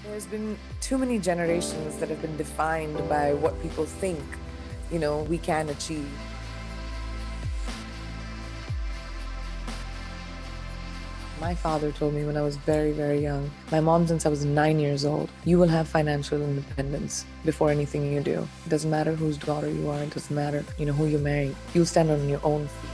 There's been too many generations that have been defined by what people think, we can achieve. My father told me when I was very, very young, my mom since I was 9 years old, you will have financial independence before anything you do. It doesn't matter whose daughter you are, it doesn't matter, who you marry. You'll stand on your own feet.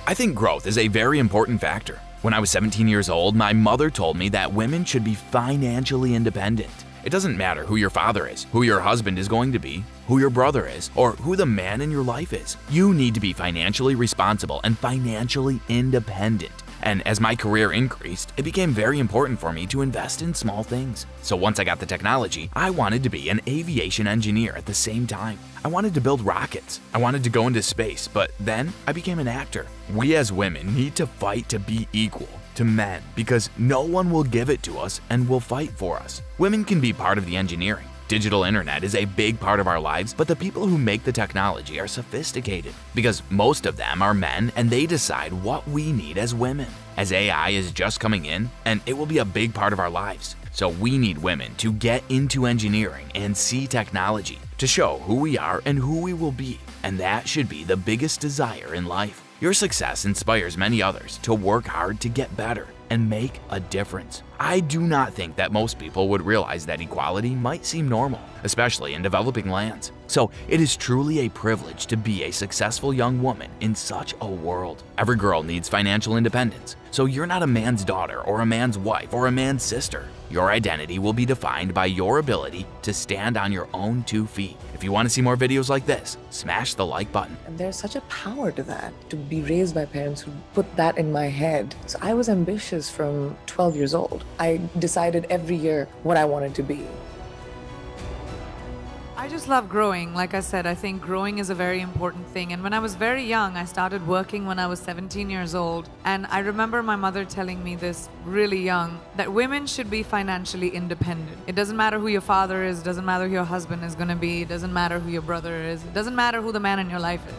I think growth is a very important factor. When I was 17 years old, my mother told me that women should be financially independent. It doesn't matter who your father is, who your husband is going to be, who your brother is, or who the man in your life is. You need to be financially responsible and financially independent. And as my career increased, it became very important for me to invest in small things. So once I got the technology, I wanted to be an aviation engineer at the same time. I wanted to build rockets. I wanted to go into space, but then I became an actor. We as women need to fight to be equal to men because no one will give it to us and will fight for us. Women can be part of the engineering. Digital internet is a big part of our lives, but the people who make the technology are sophisticated because most of them are men and they decide what we need as women. As AI is just coming in, and it will be a big part of our lives. So we need women to get into engineering and see technology to show who we are and who we will be. And that should be the biggest desire in life. Your success inspires many others to work hard to get better and make a difference. I do not think that most people would realize that equality might seem normal, especially in developing lands. So it is truly a privilege to be a successful young woman in such a world. Every girl needs financial independence, so you're not a man's daughter or a man's wife or a man's sister. Your identity will be defined by your ability to stand on your own 2 feet. If you want to see more videos like this, smash the like button. And there's such a power to that, to be raised by parents who put that in my head. So I was ambitious from 12 years old. I decided every year what I wanted to be. I just love growing. Like I said, I think growing is a very important thing. And when I was very young, I started working when I was 17 years old. And I remember my mother telling me this really young, that women should be financially independent. It doesn't matter who your father is, doesn't matter who your husband is going to be, it doesn't matter who your brother is, it doesn't matter who the man in your life is.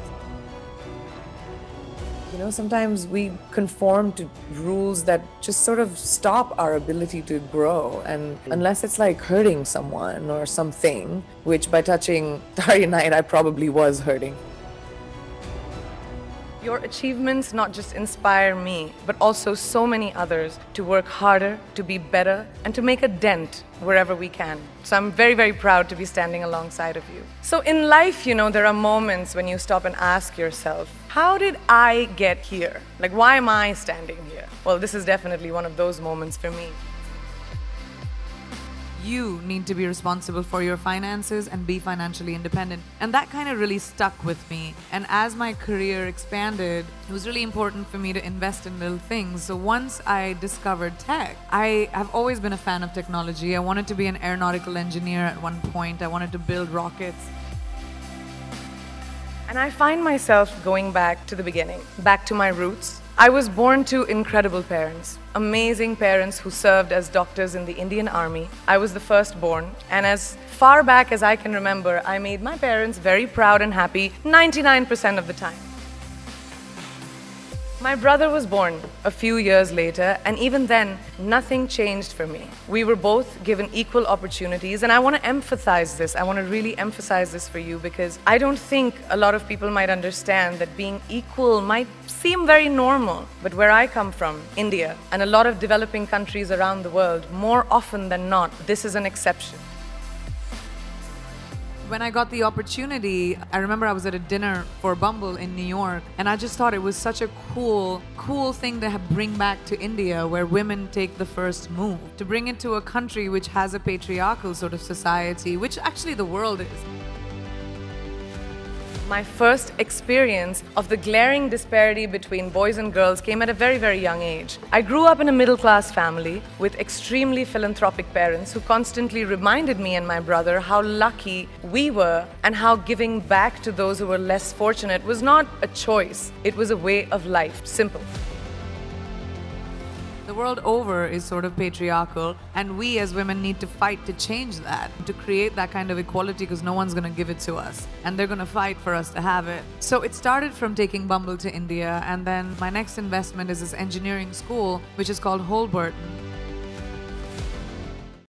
Sometimes we conform to rules that just sort of stop our ability to grow. And unless it's like hurting someone or something, which by touching Starry Night, I probably was hurting. Your achievements not just inspire me, but also so many others to work harder, to be better, and to make a dent wherever we can. So I'm very, very proud to be standing alongside of you. So in life, there are moments when you stop and ask yourself, how did I get here? Like, why am I standing here? Well, this is definitely one of those moments for me. You need to be responsible for your finances and be financially independent. And that kind of really stuck with me. And as my career expanded, it was really important for me to invest in little things. So once I discovered tech, I have always been a fan of technology. I wanted to be an aeronautical engineer at one point. I wanted to build rockets. And I find myself going back to the beginning, back to my roots. I was born to incredible parents, amazing parents who served as doctors in the Indian Army. I was the firstborn, and as far back as I can remember, I made my parents very proud and happy 99% of the time. My brother was born a few years later, and even then, nothing changed for me. We were both given equal opportunities, and I want to emphasize this. I want to really emphasize this for you because I don't think a lot of people might understand that being equal might seem very normal. But where I come from, India, and a lot of developing countries around the world, more often than not, this is an exception. When I got the opportunity, I remember I was at a dinner for Bumble in New York, and I just thought it was such a cool thing to bring back to India, where women take the first move, to bring it to a country which has a patriarchal sort of society, which actually the world is. My first experience of the glaring disparity between boys and girls came at a very, very young age. I grew up in a middle-class family with extremely philanthropic parents who constantly reminded me and my brother how lucky we were and how giving back to those who were less fortunate was not a choice, it was a way of life, simple. The world over is sort of patriarchal, and we as women need to fight to change that, to create that kind of equality, because no one's going to give it to us, and they're going to fight for us to have it. So it started from taking Bumble to India, and then my next investment is this engineering school, which is called Holberton.